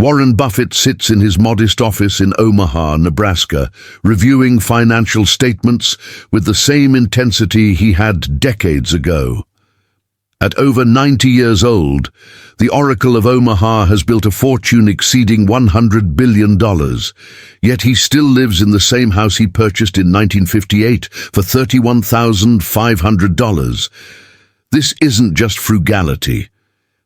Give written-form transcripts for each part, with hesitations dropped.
Warren Buffett sits in his modest office in Omaha, Nebraska, reviewing financial statements with the same intensity he had decades ago. At over 90 years old, the Oracle of Omaha has built a fortune exceeding $100 billion, yet he still lives in the same house he purchased in 1958 for $31,500. This isn't just frugality.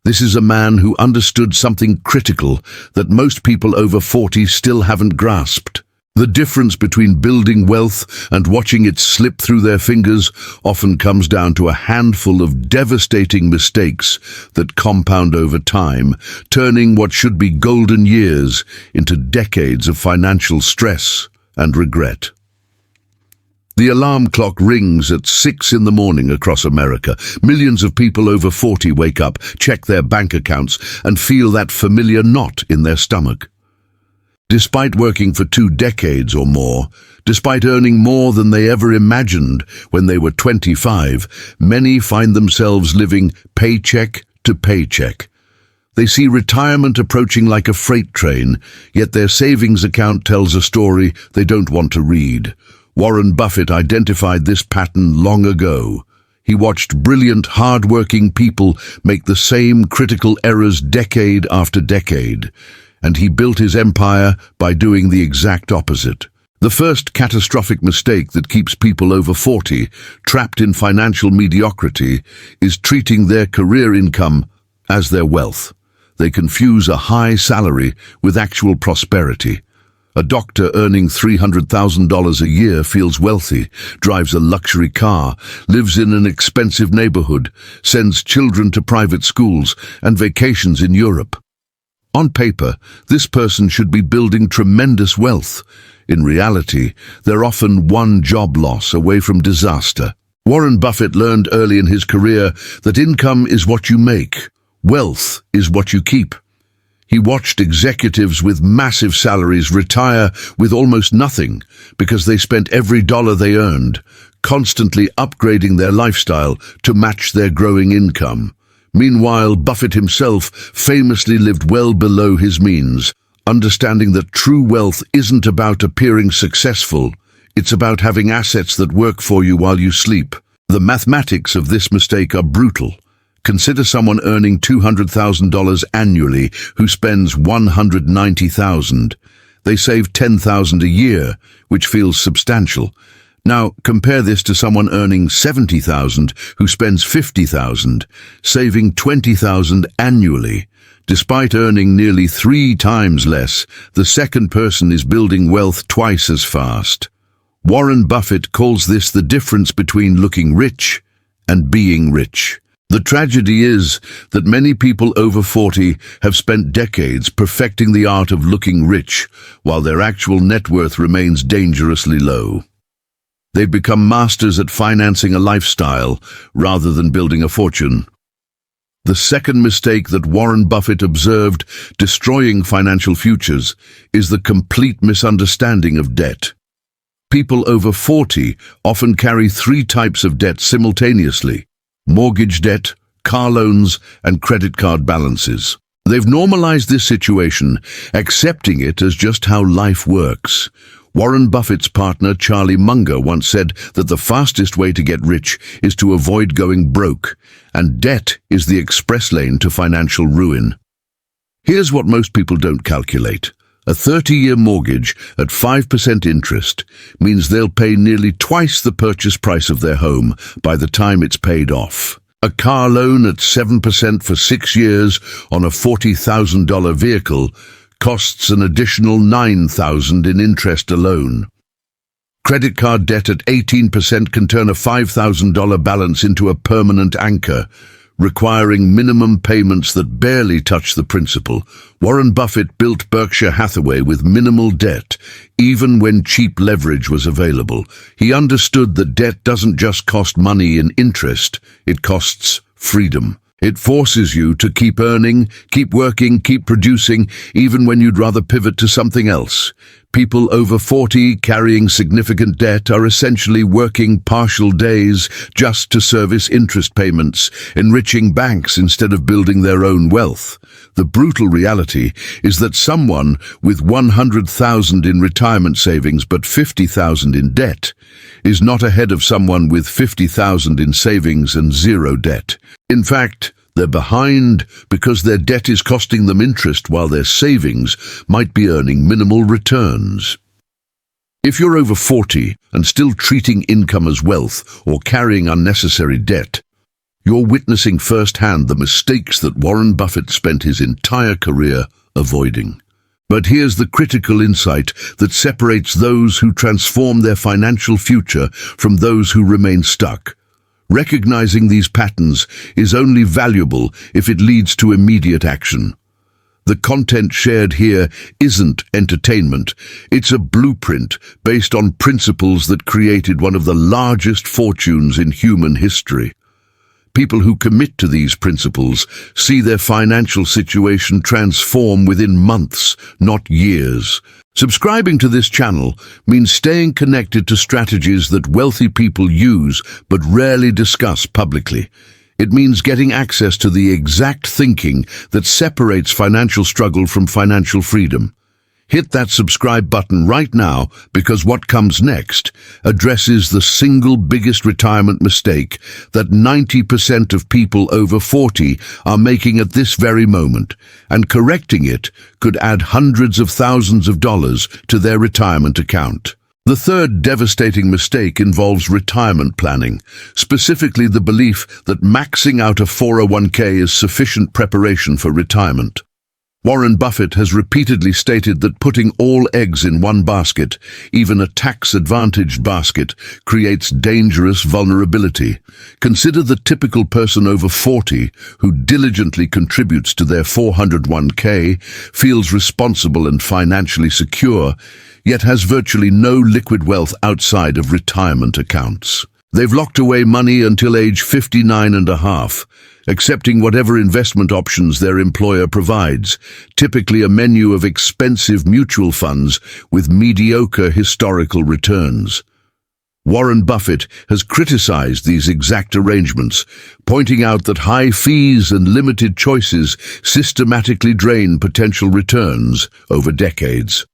This is a man who understood something critical that most people over 40 still haven't grasped. The difference between building wealth and watching it slip through their fingers often comes down to a handful of devastating mistakes that compound over time, turning what should be golden years into decades of financial stress and regret. The alarm clock rings at 6 in the morning across America. Millions of people over 40 wake up, check their bank accounts, and feel that familiar knot in their stomach. Despite working for 2 decades or more, despite earning more than they ever imagined when they were 25, many find themselves living paycheck to paycheck. They see retirement approaching like a freight train, yet their savings account tells a story they don't want to read. Warren Buffett identified this pattern long ago. He watched brilliant, hard-working people make the same critical errors decade after decade, and he built his empire by doing the exact opposite. The first catastrophic mistake that keeps people over 40 trapped in financial mediocrity is treating their career income as their wealth. They confuse a high salary with actual prosperity. A doctor earning $300,000 a year feels wealthy, drives a luxury car, lives in an expensive neighborhood, sends children to private schools, and vacations in Europe. On paper, this person should be building tremendous wealth. In reality, they're often one job loss away from disaster. Warren Buffett learned early in his career that income is what you make, wealth is what you keep. He watched executives with massive salaries retire with almost nothing because they spent every dollar they earned, constantly upgrading their lifestyle to match their growing income. Meanwhile, Buffett himself famously lived well below his means, understanding that true wealth isn't about appearing successful, it's about having assets that work for you while you sleep. The mathematics of this mistake are brutal. Consider someone earning $200,000 annually who spends $190,000. They save $10,000 a year, which feels substantial. Now, compare this to someone earning $70,000 who spends $50,000, saving $20,000 annually. Despite earning nearly 3 times less, the second person is building wealth twice as fast. Warren Buffett calls this the difference between looking rich and being rich. The tragedy is that many people over 40 have spent decades perfecting the art of looking rich, while their actual net worth remains dangerously low. They've become masters at financing a lifestyle rather than building a fortune. The second mistake that Warren Buffett observed destroying financial futures is the complete misunderstanding of debt. People over 40 often carry 3 types of debt simultaneously: mortgage debt, car loans, and credit card balances. They've normalized this situation, accepting it as just how life works. Warren Buffett's partner Charlie Munger once said that the fastest way to get rich is to avoid going broke, and debt is the express lane to financial ruin. Here's what most people don't calculate. A 30-year mortgage at 5% interest means they'll pay nearly twice the purchase price of their home by the time it's paid off. A car loan at 7% for 6 years on a $40,000 vehicle costs an additional $9,000 in interest alone. Credit card debt at 18% can turn a $5,000 balance into a permanent anchor, requiring minimum payments that barely touch the principal. Warren Buffett built Berkshire Hathaway with minimal debt, even when cheap leverage was available. He understood that debt doesn't just cost money in interest, it costs freedom. It forces you to keep earning, keep working, keep producing, even when you'd rather pivot to something else. People over 40 carrying significant debt are essentially working partial days just to service interest payments, enriching banks instead of building their own wealth. The brutal reality is that someone with 100,000 in retirement savings but 50,000 in debt is not ahead of someone with 50,000 in savings and zero debt. In fact, they're behind because their debt is costing them interest while their savings might be earning minimal returns. If you're over 40 and still treating income as wealth or carrying unnecessary debt, you're witnessing firsthand the mistakes that Warren Buffett spent his entire career avoiding. But here's the critical insight that separates those who transform their financial future from those who remain stuck. Recognizing these patterns is only valuable if it leads to immediate action. The content shared here isn't entertainment. It's a blueprint based on principles that created one of the largest fortunes in human history. People who commit to these principles see their financial situation transform within months, not years. Subscribing to this channel means staying connected to strategies that wealthy people use but rarely discuss publicly. It means getting access to the exact thinking that separates financial struggle from financial freedom. Hit that subscribe button right now, because what comes next addresses the single biggest retirement mistake that 90% of people over 40 are making at this very moment, and correcting it could add hundreds of thousands of dollars to their retirement account. The third devastating mistake involves retirement planning, specifically the belief that maxing out a 401k is sufficient preparation for retirement. Warren Buffett has repeatedly stated that putting all eggs in one basket, even a tax-advantaged basket, creates dangerous vulnerability. Consider the typical person over 40 who diligently contributes to their 401k, feels responsible and financially secure, yet has virtually no liquid wealth outside of retirement accounts. They've locked away money until age 59 and a half, accepting whatever investment options their employer provides, typically a menu of expensive mutual funds with mediocre historical returns. Warren Buffett has criticized these exact arrangements, pointing out that high fees and limited choices systematically drain potential returns over decades.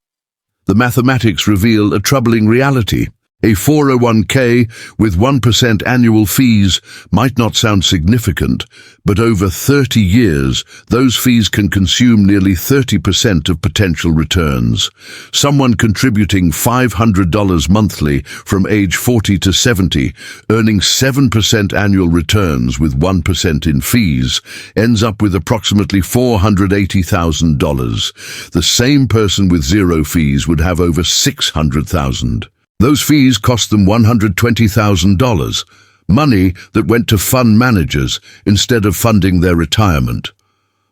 The mathematics reveal a troubling reality. A 401k with 1% annual fees might not sound significant, but over 30 years, those fees can consume nearly 30% of potential returns. Someone contributing $500 monthly from age 40 to 70, earning 7% annual returns with 1% in fees, ends up with approximately $480,000. The same person with zero fees would have over $600,000. Those fees cost them $120,000, money that went to fund managers instead of funding their retirement.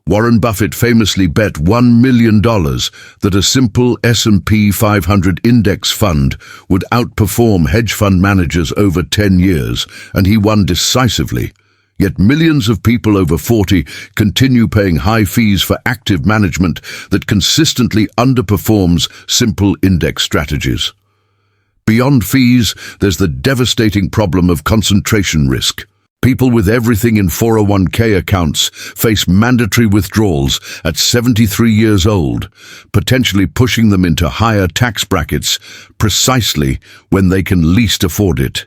Warren Buffett famously bet $1 million that a simple S&P 500 index fund would outperform hedge fund managers over 10 years, and he won decisively. Yet millions of people over 40 continue paying high fees for active management that consistently underperforms simple index strategies. Beyond fees, there's the devastating problem of concentration risk. People with everything in 401k accounts face mandatory withdrawals at 73 years old, potentially pushing them into higher tax brackets precisely when they can least afford it.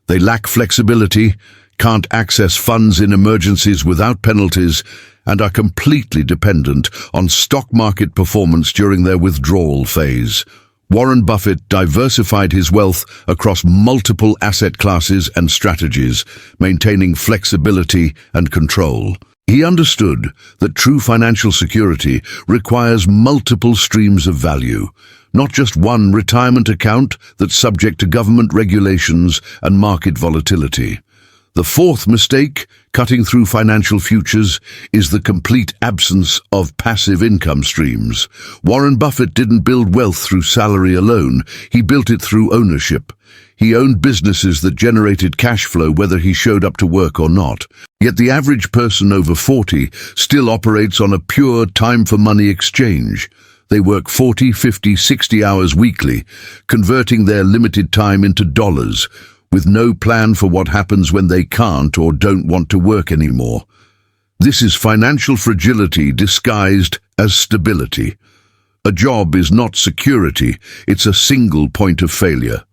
They lack flexibility, can't access funds in emergencies without penalties, and are completely dependent on stock market performance during their withdrawal phase. Warren Buffett diversified his wealth across multiple asset classes and strategies, maintaining flexibility and control. He understood that true financial security requires multiple streams of value, not just one retirement account that's subject to government regulations and market volatility. The fourth mistake, cutting through financial futures, is the complete absence of passive income streams. Warren Buffett didn't build wealth through salary alone, he built it through ownership. He owned businesses that generated cash flow whether he showed up to work or not. Yet the average person over 40 still operates on a pure time-for-money exchange. They work 40, 50, 60 hours weekly, converting their limited time into dollars, with no plan for what happens when they can't or don't want to work anymore. This is financial fragility disguised as stability. A job is not security, it's a single point of failure.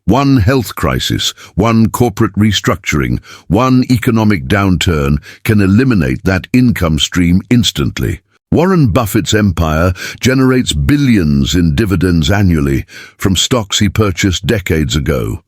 One health crisis, one corporate restructuring, one economic downturn can eliminate that income stream instantly. Warren Buffett's empire generates billions in dividends annually from stocks he purchased decades ago.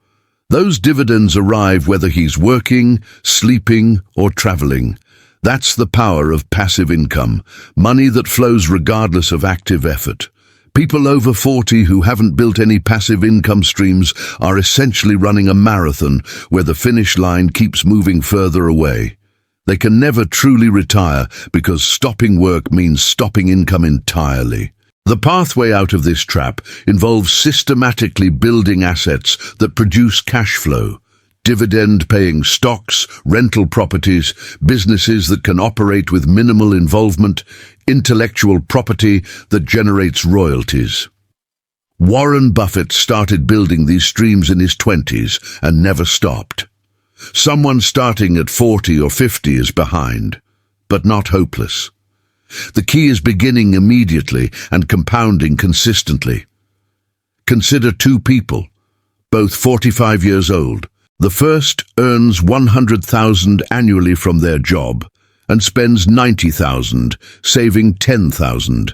Those dividends arrive whether he's working, sleeping, or traveling. That's the power of passive income, money that flows regardless of active effort. People over 40 who haven't built any passive income streams are essentially running a marathon where the finish line keeps moving further away. They can never truly retire because stopping work means stopping income entirely. The pathway out of this trap involves systematically building assets that produce cash flow. Dividend-paying stocks, rental properties, businesses that can operate with minimal involvement, intellectual property that generates royalties. Warren Buffett started building these streams in his 20s and never stopped. Someone starting at 40 or 50 is behind, but not hopeless. The key is beginning immediately and compounding consistently. Consider two people, both 45 years old. The first earns $100,000 annually from their job and spends $90,000, saving $10,000.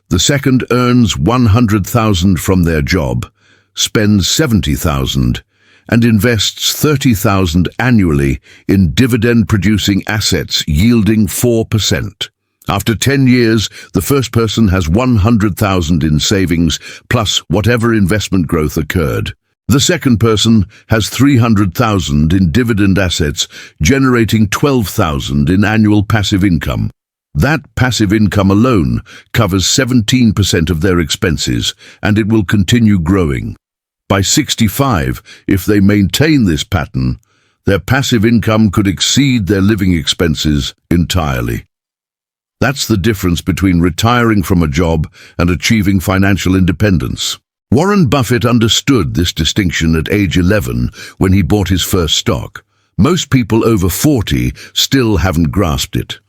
The second earns $100,000 from their job, spends $70,000, and invests $30,000 annually in dividend-producing assets yielding 4%. After 10 years, the first person has $100,000 in savings plus whatever investment growth occurred. The second person has $300,000 in dividend assets, generating $12,000 in annual passive income. That passive income alone covers 17% of their expenses, and it will continue growing. By 65, if they maintain this pattern, their passive income could exceed their living expenses entirely. That's the difference between retiring from a job and achieving financial independence. Warren Buffett understood this distinction at age 11 when he bought his first stock. Most people over 40 still haven't grasped it.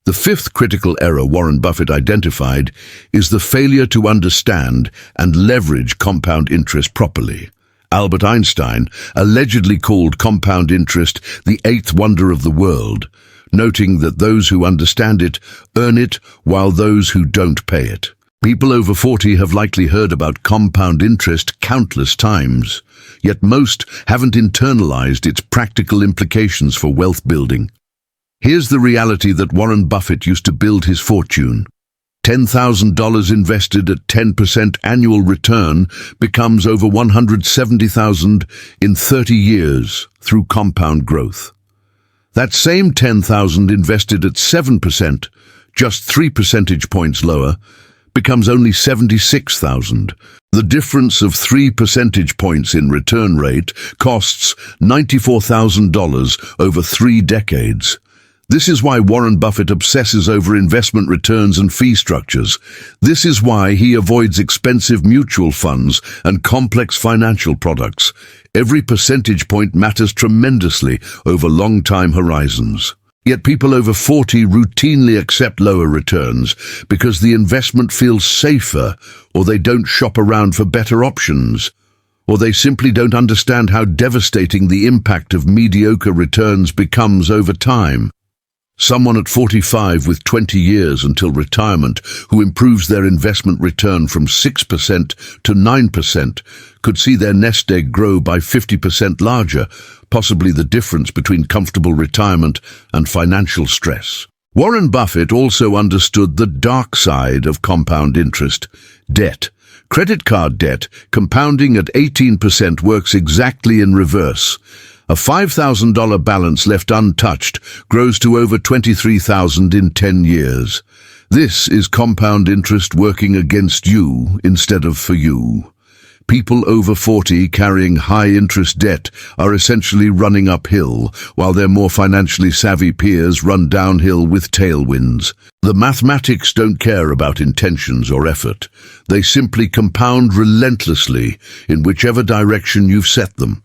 The fifth critical error Warren Buffett identified is the failure to understand and leverage compound interest properly. Albert Einstein allegedly called compound interest the eighth wonder of the world, noting that those who understand it earn it while those who don't pay it. People over 40 have likely heard about compound interest countless times, yet most haven't internalized its practical implications for wealth building. Here's the reality that Warren Buffett used to build his fortune. $10,000 invested at 10% annual return becomes over $170,000 in 30 years through compound growth. That same $10,000 invested at 7%, just 3 percentage points lower, becomes only $76,000. The difference of 3 percentage points in return rate costs $94,000 over 3 decades. This is why Warren Buffett obsesses over investment returns and fee structures. This is why he avoids expensive mutual funds and complex financial products. Every percentage point matters tremendously over long time horizons. Yet people over 40 routinely accept lower returns because the investment feels safer, or they don't shop around for better options, or they simply don't understand how devastating the impact of mediocre returns becomes over time. Someone at 45 with 20 years until retirement who improves their investment return from 6% to 9% could see their nest egg grow by 50% larger, possibly the difference between comfortable retirement and financial stress. Warren Buffett also understood the dark side of compound interest, debt. Credit card debt, compounding at 18%, works exactly in reverse. A $5,000 balance left untouched grows to over $23,000 in 10 years. This is compound interest working against you instead of for you. People over 40 carrying high-interest debt are essentially running uphill, while their more financially savvy peers run downhill with tailwinds. The mathematics don't care about intentions or effort. They simply compound relentlessly in whichever direction you've set them.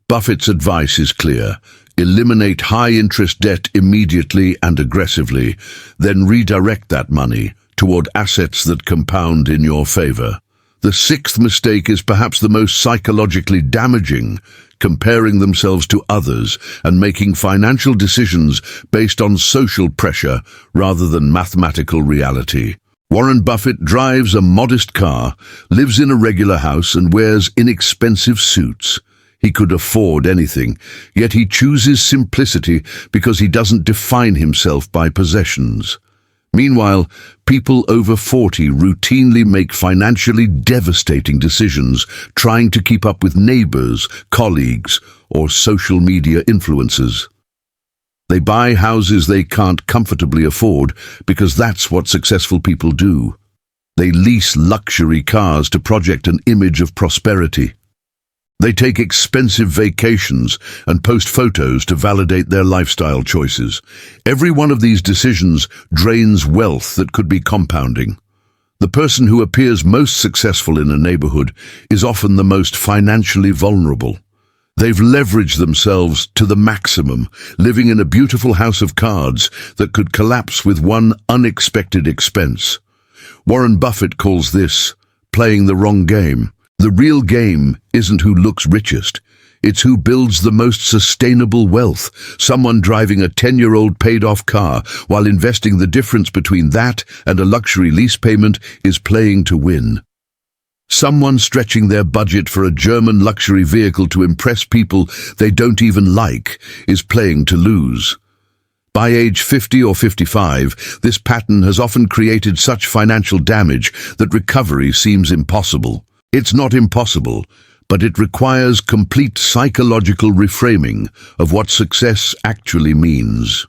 Buffett's advice is clear. Eliminate high-interest debt immediately and aggressively, then redirect that money toward assets that compound in your favor. The sixth mistake is perhaps the most psychologically damaging: comparing themselves to others and making financial decisions based on social pressure rather than mathematical reality. Warren Buffett drives a modest car, lives in a regular house, and wears inexpensive suits. He could afford anything, yet he chooses simplicity because he doesn't define himself by possessions. Meanwhile, people over 40 routinely make financially devastating decisions, trying to keep up with neighbors, colleagues, or social media influencers. They buy houses they can't comfortably afford because that's what successful people do. They lease luxury cars to project an image of prosperity. They take expensive vacations and post photos to validate their lifestyle choices. Every one of these decisions drains wealth that could be compounding. The person who appears most successful in a neighborhood is often the most financially vulnerable. They've leveraged themselves to the maximum, living in a beautiful house of cards that could collapse with one unexpected expense. Warren Buffett calls this playing the wrong game. The real game isn't who looks richest. It's who builds the most sustainable wealth. Someone driving a 10-year-old paid-off car while investing the difference between that and a luxury lease payment is playing to win. Someone stretching their budget for a German luxury vehicle to impress people they don't even like is playing to lose. By age 50 or 55, this pattern has often created such financial damage that recovery seems impossible. It's not impossible, but it requires complete psychological reframing of what success actually means.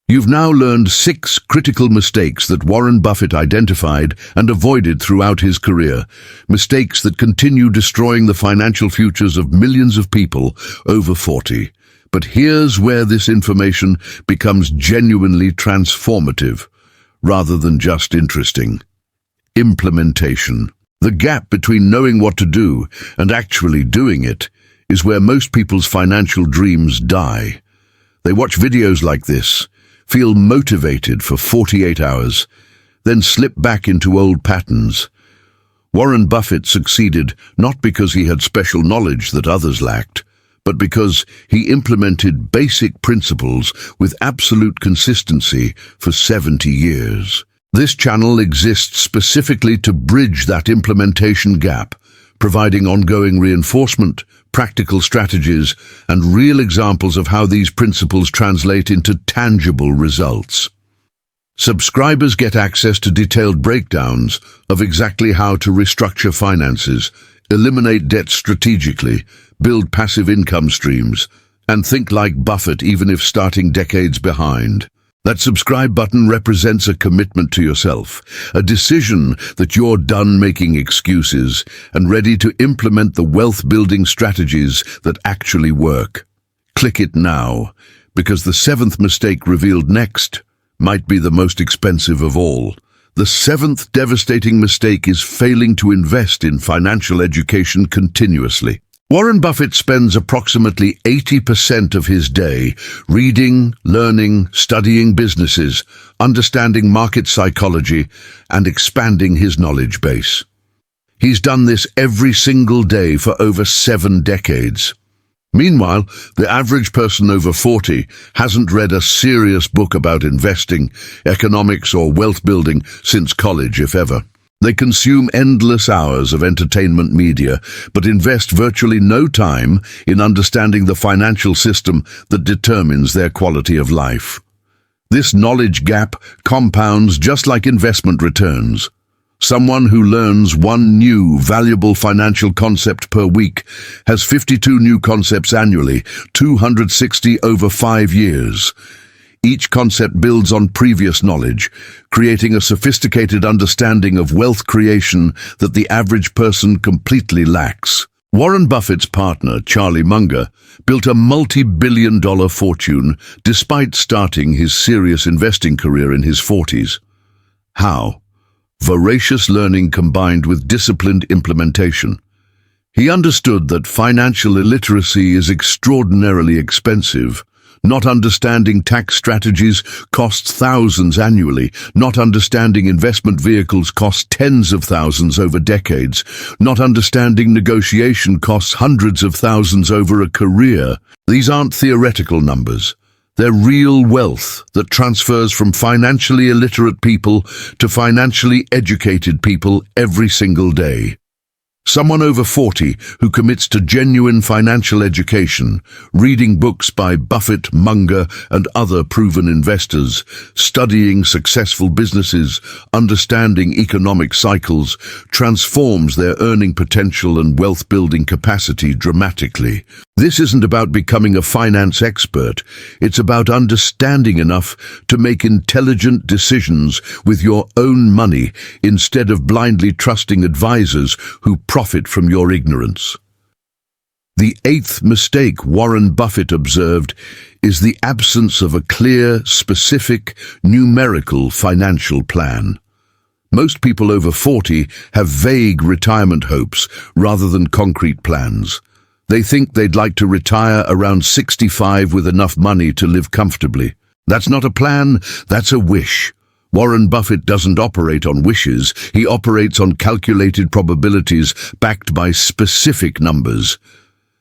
You've now learned 6 critical mistakes that Warren Buffett identified and avoided throughout his career, mistakes that continue destroying the financial futures of millions of people over 40. But here's where this information becomes genuinely transformative, rather than just interesting. Implementation. The gap between knowing what to do and actually doing it is where most people's financial dreams die. They watch videos like this, feel motivated for 48 hours, then slip back into old patterns. Warren Buffett succeeded not because he had special knowledge that others lacked, but because he implemented basic principles with absolute consistency for 70 years. This channel exists specifically to bridge that implementation gap, providing ongoing reinforcement, practical strategies, and real examples of how these principles translate into tangible results. Subscribers get access to detailed breakdowns of exactly how to restructure finances, eliminate debt strategically, build passive income streams, and think like Buffett even if starting decades behind. That subscribe button represents a commitment to yourself, a decision that you're done making excuses and ready to implement the wealth-building strategies that actually work. Click it now, because the 7th mistake revealed next might be the most expensive of all. The 7th devastating mistake is failing to invest in financial education continuously. Warren Buffett spends approximately 80% of his day reading, learning, studying businesses, understanding market psychology, and expanding his knowledge base. He's done this every single day for over 7 decades. Meanwhile, the average person over 40 hasn't read a serious book about investing, economics, or wealth building since college, if ever. They consume endless hours of entertainment media, but invest virtually no time in understanding the financial system that determines their quality of life. This knowledge gap compounds just like investment returns. Someone who learns one new, valuable financial concept per week has 52 new concepts annually, 260 over 5 years. Each concept builds on previous knowledge, creating a sophisticated understanding of wealth creation that the average person completely lacks. Warren Buffett's partner, Charlie Munger, built a multi-billion-dollar fortune despite starting his serious investing career in his 40s. How? Voracious learning combined with disciplined implementation. He understood that financial illiteracy is extraordinarily expensive. Not understanding tax strategies costs thousands annually. Not understanding investment vehicles costs tens of thousands over decades. Not understanding negotiation costs hundreds of thousands over a career. These aren't theoretical numbers. They're real wealth that transfers from financially illiterate people to financially educated people every single day. Someone over 40 who commits to genuine financial education, reading books by Buffett, Munger, and other proven investors, studying successful businesses, understanding economic cycles, transforms their earning potential and wealth-building capacity dramatically. This isn't about becoming a finance expert. It's about understanding enough to make intelligent decisions with your own money instead of blindly trusting advisors who profit from your ignorance. The eighth mistake Warren Buffett observed is the absence of a clear, specific, numerical financial plan. Most people over 40 have vague retirement hopes rather than concrete plans. They think they'd like to retire around 65 with enough money to live comfortably. That's not a plan, that's a wish. Warren Buffett doesn't operate on wishes, he operates on calculated probabilities backed by specific numbers.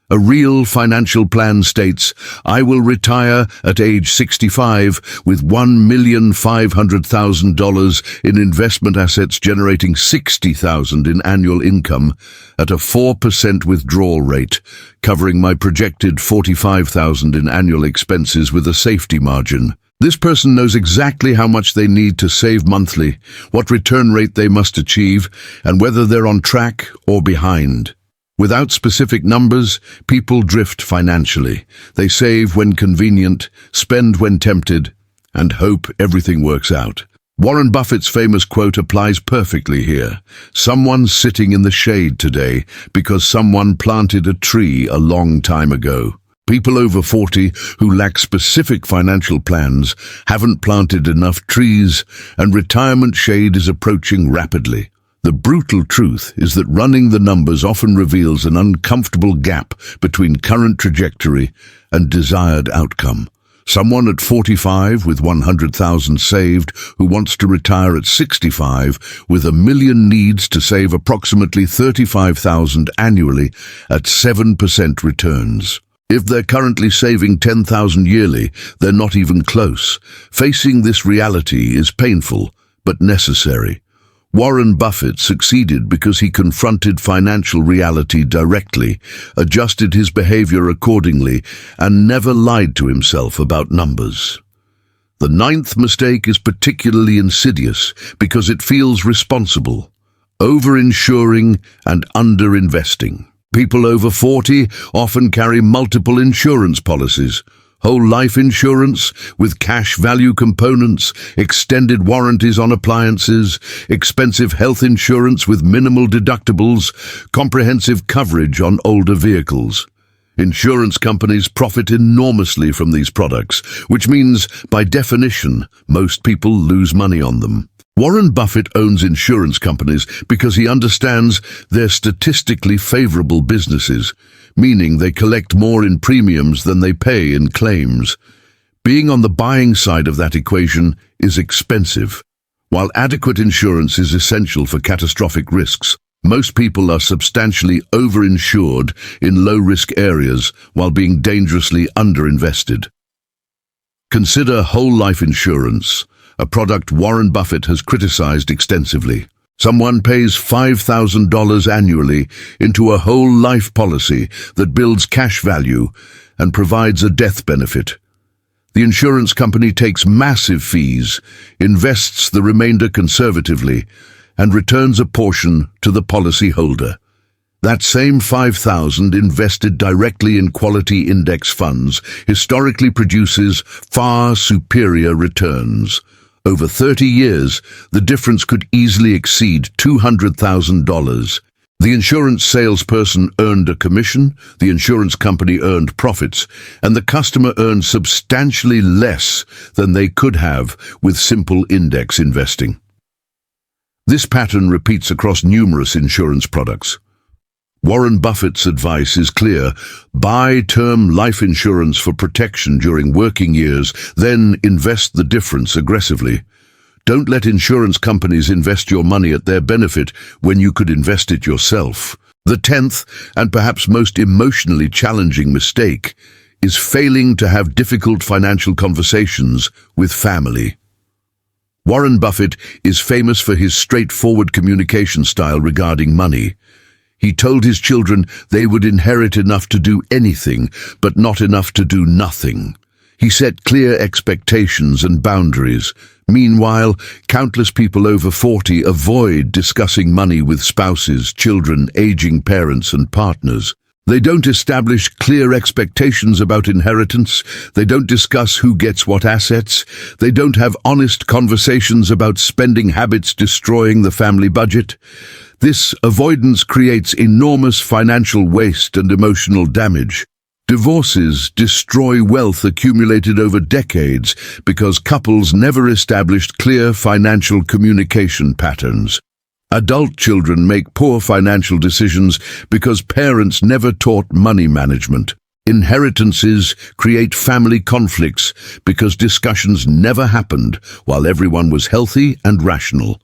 A real financial plan states, I will retire at age 65 with $1,500,000 in investment assets generating $60,000 in annual income at a 4% withdrawal rate, covering my projected $45,000 in annual expenses with a safety margin. This person knows exactly how much they need to save monthly, what return rate they must achieve, and whether they're on track or behind. Without specific numbers, people drift financially. They save when convenient, spend when tempted, and hope everything works out. Warren Buffett's famous quote applies perfectly here. Someone's sitting in the shade today because someone planted a tree a long time ago. People over 40 who lack specific financial plans haven't planted enough trees, and retirement shade is approaching rapidly. The brutal truth is that running the numbers often reveals an uncomfortable gap between current trajectory and desired outcome. Someone at 45 with 100,000 saved who wants to retire at 65 with $1 million needs to save approximately 35,000 annually at 7% returns. If they're currently saving 10,000 yearly, they're not even close. Facing this reality is painful, but necessary. Warren Buffett succeeded because he confronted financial reality directly, adjusted his behavior accordingly, and never lied to himself about numbers. The ninth mistake is particularly insidious because it feels responsible: over-insuring and under-investing. People over 40 often carry multiple insurance policies: whole life insurance with cash value components, extended warranties on appliances, expensive health insurance with minimal deductibles, comprehensive coverage on older vehicles. Insurance companies profit enormously from these products, which means, by definition, most people lose money on them. Warren Buffett owns insurance companies because he understands they're statistically favorable businesses, meaning they collect more in premiums than they pay in claims. Being on the buying side of that equation is expensive. While adequate insurance is essential for catastrophic risks, most people are substantially over-insured in low-risk areas while being dangerously underinvested. Consider whole life insurance, a product Warren Buffett has criticized extensively. Someone pays $5,000 annually into a whole life policy that builds cash value and provides a death benefit. The insurance company takes massive fees, invests the remainder conservatively, and returns a portion to the policyholder. That same $5,000 invested directly in quality index funds historically produces far superior returns. Over 30 years, the difference could easily exceed $200,000. The insurance salesperson earned a commission, the insurance company earned profits, and the customer earned substantially less than they could have with simple index investing. This pattern repeats across numerous insurance products. Warren Buffett's advice is clear. Buy term life insurance for protection during working years, then invest the difference aggressively. Don't let insurance companies invest your money at their benefit when you could invest it yourself. The 10th, and perhaps most emotionally challenging mistake, is failing to have difficult financial conversations with family. Warren Buffett is famous for his straightforward communication style regarding money. He told his children they would inherit enough to do anything, but not enough to do nothing. He set clear expectations and boundaries. Meanwhile, countless people over 40 avoid discussing money with spouses, children, aging parents, and partners. They don't establish clear expectations about inheritance. They don't discuss who gets what assets. They don't have honest conversations about spending habits destroying the family budget. This avoidance creates enormous financial waste and emotional damage. Divorces destroy wealth accumulated over decades because couples never established clear financial communication patterns. Adult children make poor financial decisions because parents never taught money management. Inheritances create family conflicts because discussions never happened while everyone was healthy and rational.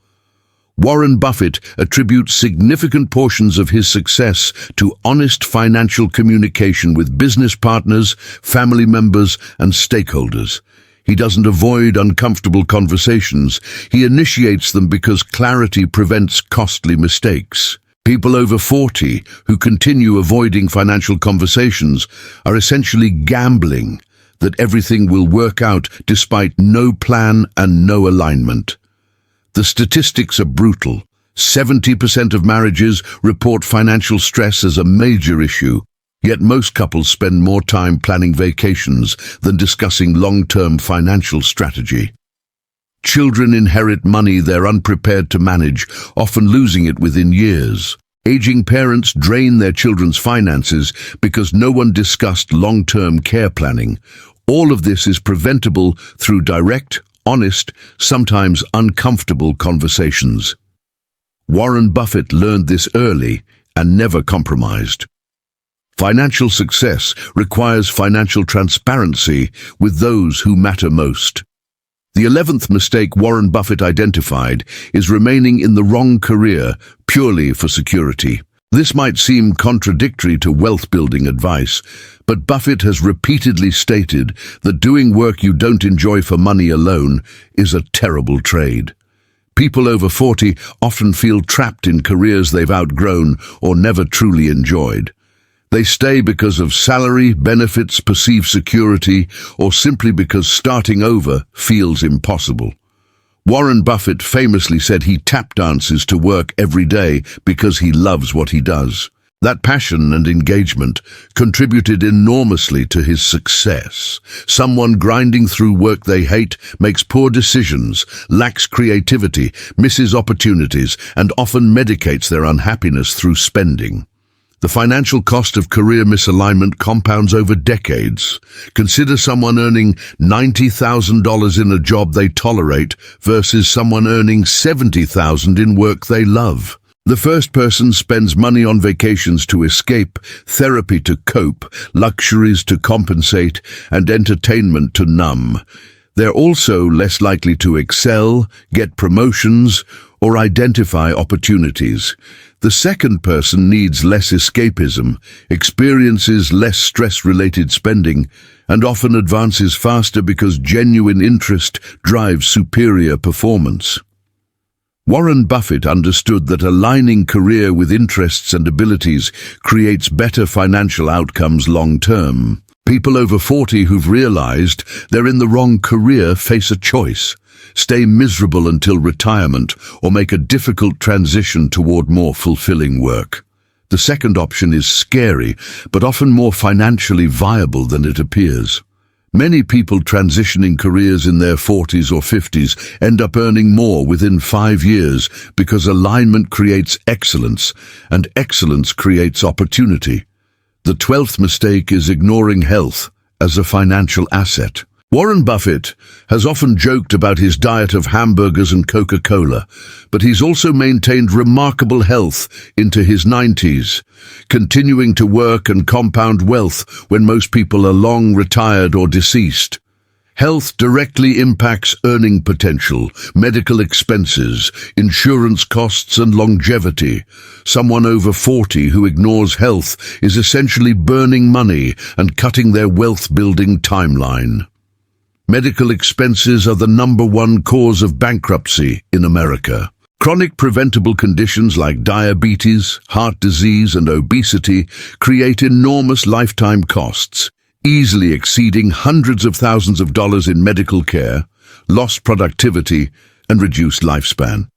Warren Buffett attributes significant portions of his success to honest financial communication with business partners, family members, and stakeholders. He doesn't avoid uncomfortable conversations. He initiates them because clarity prevents costly mistakes. People over 40 who continue avoiding financial conversations are essentially gambling that everything will work out despite no plan and no alignment. The statistics are brutal. 70% of marriages report financial stress as a major issue, yet most couples spend more time planning vacations than discussing long-term financial strategy. Children inherit money they're unprepared to manage, often losing it within years. Aging parents drain their children's finances because no one discussed long-term care planning. All of this is preventable through direct, honest, sometimes uncomfortable conversations. Warren Buffett learned this early and never compromised. Financial success requires financial transparency with those who matter most. The 11th mistake Warren Buffett identified is remaining in the wrong career purely for security. This might seem contradictory to wealth-building advice, but Buffett has repeatedly stated that doing work you don't enjoy for money alone is a terrible trade. People over 40 often feel trapped in careers they've outgrown or never truly enjoyed. They stay because of salary, benefits, perceived security, or simply because starting over feels impossible. Warren Buffett famously said he tap dances to work every day because he loves what he does. That passion and engagement contributed enormously to his success. Someone grinding through work they hate makes poor decisions, lacks creativity, misses opportunities, and often medicates their unhappiness through spending. The financial cost of career misalignment compounds over decades. Consider someone earning $90,000 in a job they tolerate versus someone earning $70,000 in work they love. The first person spends money on vacations to escape, therapy to cope, luxuries to compensate, and entertainment to numb. They're also less likely to excel, get promotions, or identify opportunities. The second person needs less escapism, experiences less stress-related spending, and often advances faster because genuine interest drives superior performance. Warren Buffett understood that aligning career with interests and abilities creates better financial outcomes long-term. People over 40 who've realized they're in the wrong career face a choice: stay miserable until retirement or make a difficult transition toward more fulfilling work. The second option is scary, but often more financially viable than it appears. Many people transitioning careers in their 40s or 50s end up earning more within 5 years because alignment creates excellence, and excellence creates opportunity. The 12th mistake is ignoring health as a financial asset. Warren Buffett has often joked about his diet of hamburgers and Coca-Cola, but he's also maintained remarkable health into his 90s, continuing to work and compound wealth when most people are long retired or deceased. Health directly impacts earning potential, medical expenses, insurance costs and longevity. Someone over 40 who ignores health is essentially burning money and cutting their wealth-building timeline. Medical expenses are the #1 cause of bankruptcy in America. Chronic preventable conditions like diabetes, heart disease, and obesity create enormous lifetime costs, easily exceeding hundreds of thousands of dollars in medical care, lost productivity, and reduced lifespan.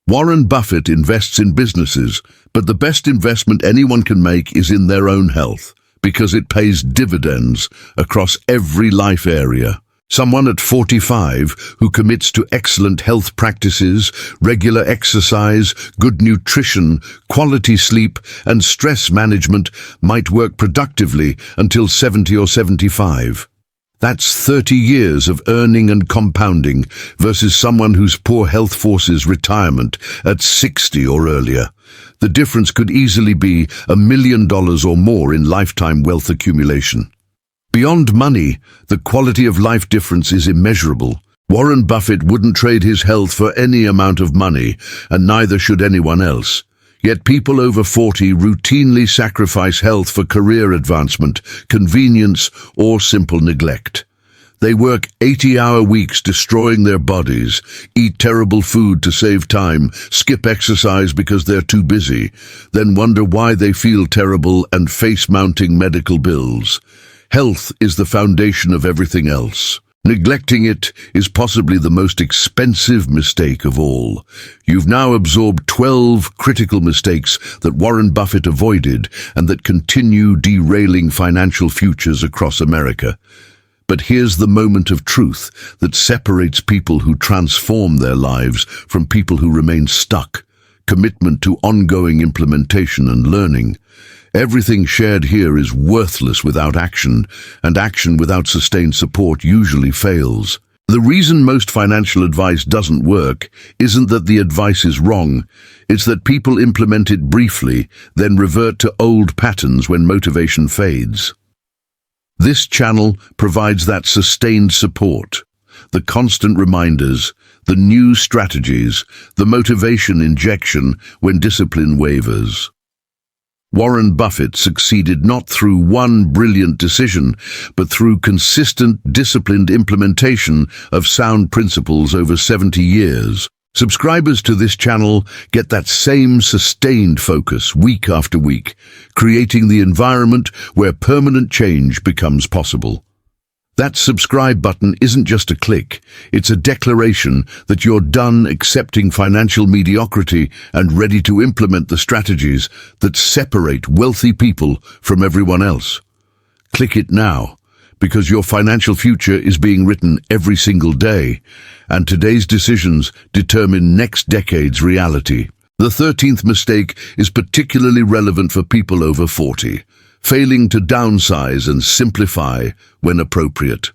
Warren Buffett invests in businesses, but the best investment anyone can make is in their own health, because it pays dividends across every life area. Someone at 45 who commits to excellent health practices, regular exercise, good nutrition, quality sleep, and stress management might work productively until 70 or 75. That's 30 years of earning and compounding versus someone whose poor health forces retirement at 60 or earlier. The difference could easily be $1 million or more in lifetime wealth accumulation. Beyond money, the quality of life difference is immeasurable. Warren Buffett wouldn't trade his health for any amount of money, and neither should anyone else. Yet people over 40 routinely sacrifice health for career advancement, convenience, or simple neglect. They work 80-hour weeks destroying their bodies, eat terrible food to save time, skip exercise because they're too busy, then wonder why they feel terrible and face mounting medical bills. Health is the foundation of everything else. Neglecting it is possibly the most expensive mistake of all. You've now absorbed 12 critical mistakes that Warren Buffett avoided and that continue derailing financial futures across America. But here's the moment of truth that separates people who transform their lives from people who remain stuck. Commitment to ongoing implementation and learning. Everything shared here is worthless without action, and action without sustained support usually fails. The reason most financial advice doesn't work isn't that the advice is wrong, it's that people implement it briefly, then revert to old patterns when motivation fades. This channel provides that sustained support, the constant reminders, the new strategies, the motivation injection when discipline wavers. Warren Buffett succeeded not through one brilliant decision, but through consistent, disciplined implementation of sound principles over 70 years. Subscribers to this channel get that same sustained focus week after week, creating the environment where permanent change becomes possible. That subscribe button isn't just a click, it's a declaration that you're done accepting financial mediocrity and ready to implement the strategies that separate wealthy people from everyone else. Click it now, because your financial future is being written every single day, and today's decisions determine next decade's reality. The 13th mistake is particularly relevant for people over 40. Failing to downsize and simplify when appropriate.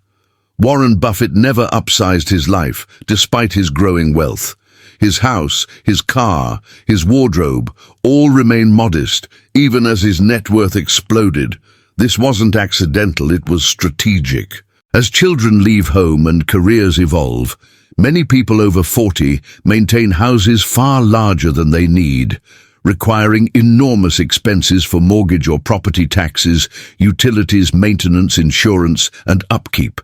Warren Buffett never upsized his life, despite his growing wealth. His house, his car, his wardrobe, all remain modest, even as his net worth exploded. This wasn't accidental, it was strategic. As children leave home and careers evolve, many people over 40 maintain houses far larger than they need, requiring enormous expenses for mortgage or property taxes, utilities, maintenance, insurance, and upkeep.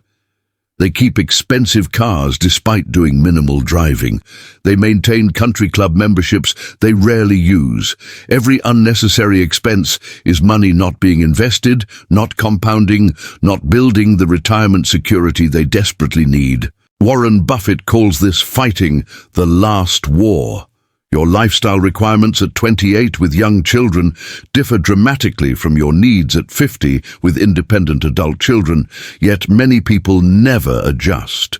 They keep expensive cars despite doing minimal driving. They maintain country club memberships they rarely use. Every unnecessary expense is money not being invested, not compounding, not building the retirement security they desperately need. Warren Buffett calls this fighting the last war. Your lifestyle requirements at 28 with young children differ dramatically from your needs at 50 with independent adult children, yet many people never adjust.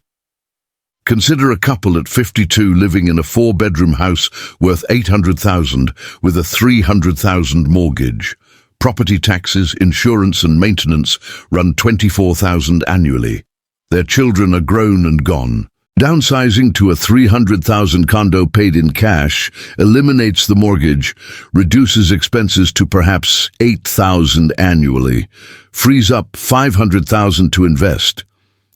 Consider a couple at 52 living in a 4-bedroom house worth $800,000 with a $300,000 mortgage. Property taxes, insurance and maintenance run $24,000 annually. Their children are grown and gone. Downsizing to a $300,000 condo paid in cash eliminates the mortgage, reduces expenses to perhaps $8,000 annually, frees up $500,000 to invest.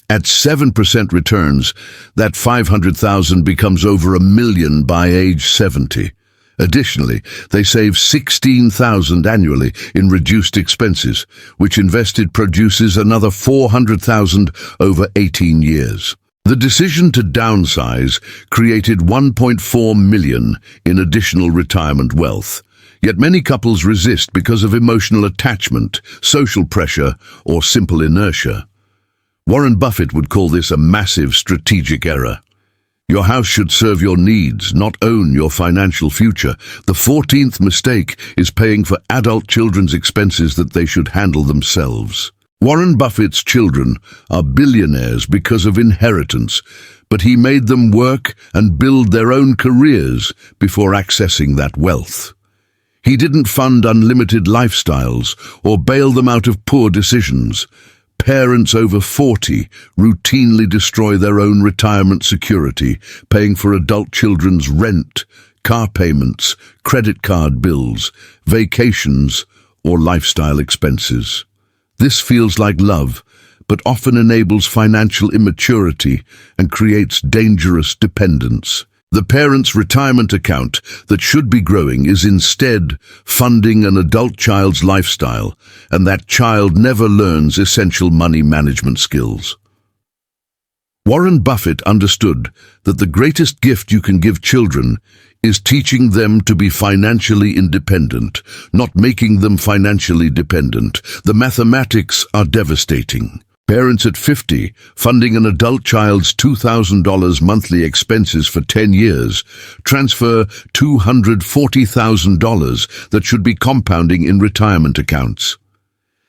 At 7% returns, that $500,000 becomes over $1 million by age 70. Additionally, they save $16,000 annually in reduced expenses, which invested produces another $400,000 over 18 years. The decision to downsize created $1.4 million in additional retirement wealth. Yet many couples resist because of emotional attachment, social pressure, or simple inertia. Warren Buffett would call this a massive strategic error. Your house should serve your needs, not own your financial future. The 14th mistake is paying for adult children's expenses that they should handle themselves. Warren Buffett's children are billionaires because of inheritance, but he made them work and build their own careers before accessing that wealth. He didn't fund unlimited lifestyles or bail them out of poor decisions. Parents over 40 routinely destroy their own retirement security, paying for adult children's rent, car payments, credit card bills, vacations, or lifestyle expenses. This feels like love, but often enables financial immaturity and creates dangerous dependence. The parent's retirement account that should be growing is instead funding an adult child's lifestyle, and that child never learns essential money management skills. Warren Buffett understood that the greatest gift you can give children is teaching them to be financially independent, not making them financially dependent. The mathematics are devastating. Parents at 50 funding an adult child's $2,000 monthly expenses for 10 years transfer $240,000 that should be compounding in retirement accounts.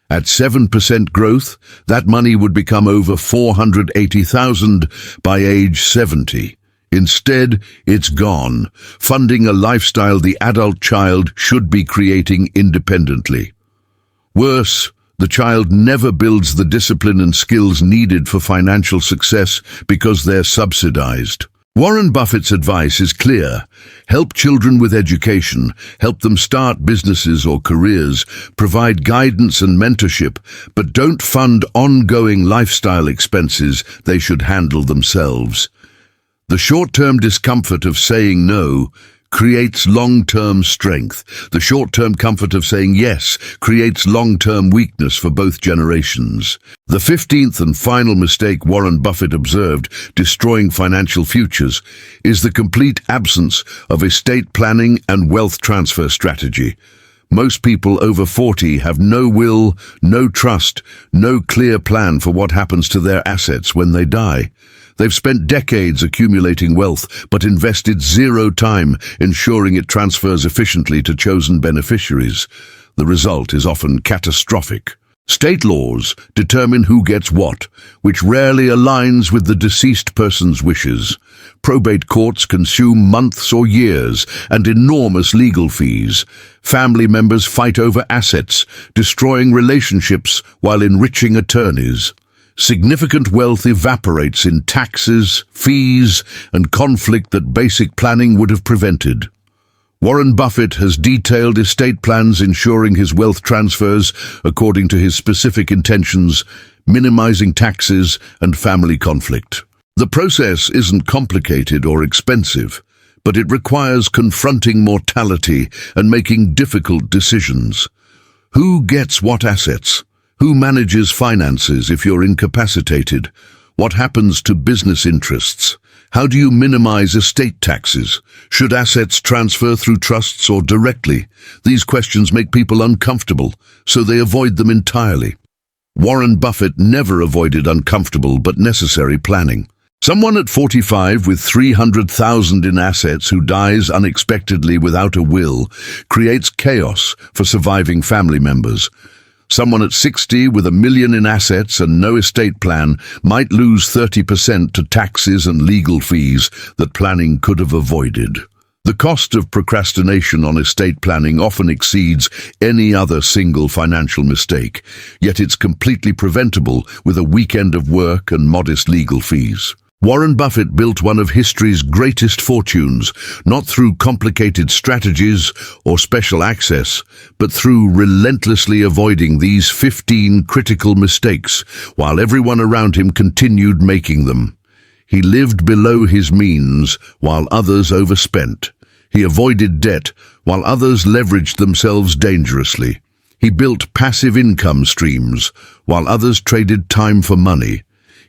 At 7% growth, that money would become over $480,000 by age 70. Instead, it's gone, funding a lifestyle the adult child should be creating independently. Worse, the child never builds the discipline and skills needed for financial success because they're subsidized. Warren Buffett's advice is clear. Help children with education, help them start businesses or careers, provide guidance and mentorship, but don't fund ongoing lifestyle expenses they should handle themselves. The short-term discomfort of saying no creates long-term strength. The short-term comfort of saying yes creates long-term weakness for both generations. The 15th and final mistake Warren Buffett observed, destroying financial futures, is the complete absence of estate planning and wealth transfer strategy. Most people over 40 have no will, no trust, no clear plan for what happens to their assets when they die. They've spent decades accumulating wealth, but invested zero time ensuring it transfers efficiently to chosen beneficiaries. The result is often catastrophic. State laws determine who gets what, which rarely aligns with the deceased person's wishes. Probate courts consume months or years and enormous legal fees. Family members fight over assets, destroying relationships while enriching attorneys. Significant wealth evaporates in taxes, fees, and conflict that basic planning would have prevented. Warren Buffett has detailed estate plans ensuring his wealth transfers according to his specific intentions, minimizing taxes and family conflict. The process isn't complicated or expensive, but it requires confronting mortality and making difficult decisions. Who gets what assets? Who manages finances if you're incapacitated? What happens to business interests? How do you minimize estate taxes? Should assets transfer through trusts or directly? These questions make people uncomfortable, so they avoid them entirely. Warren Buffett never avoided uncomfortable but necessary planning. Someone at 45 with $300,000 in assets who dies unexpectedly without a will creates chaos for surviving family members. Someone at 60 with $1 million in assets and no estate plan might lose 30% to taxes and legal fees that planning could have avoided. The cost of procrastination on estate planning often exceeds any other single financial mistake, yet it's completely preventable with a weekend of work and modest legal fees. Warren Buffett built one of history's greatest fortunes, not through complicated strategies or special access, but through relentlessly avoiding these 15 critical mistakes, while everyone around him continued making them. He lived below his means, while others overspent. He avoided debt, while others leveraged themselves dangerously. He built passive income streams, while others traded time for money.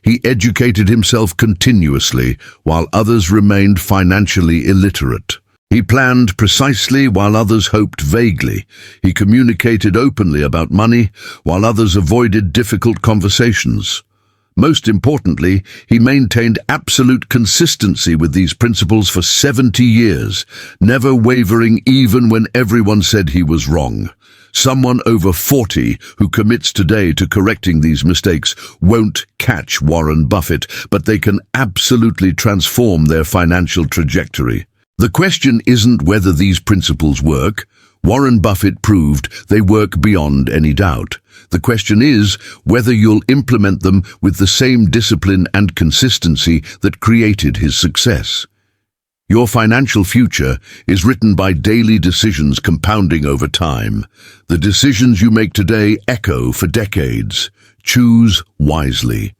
He educated himself continuously, while others remained financially illiterate. He planned precisely while others hoped vaguely. He communicated openly about money, while others avoided difficult conversations. Most importantly, he maintained absolute consistency with these principles for 70 years, never wavering even when everyone said he was wrong. Someone over 40 who commits today to correcting these mistakes won't catch Warren Buffett, but they can absolutely transform their financial trajectory. The question isn't whether these principles work. Warren Buffett proved they work beyond any doubt. The question is whether you'll implement them with the same discipline and consistency that created his success. Your financial future is written by daily decisions compounding over time. The decisions you make today echo for decades. Choose wisely.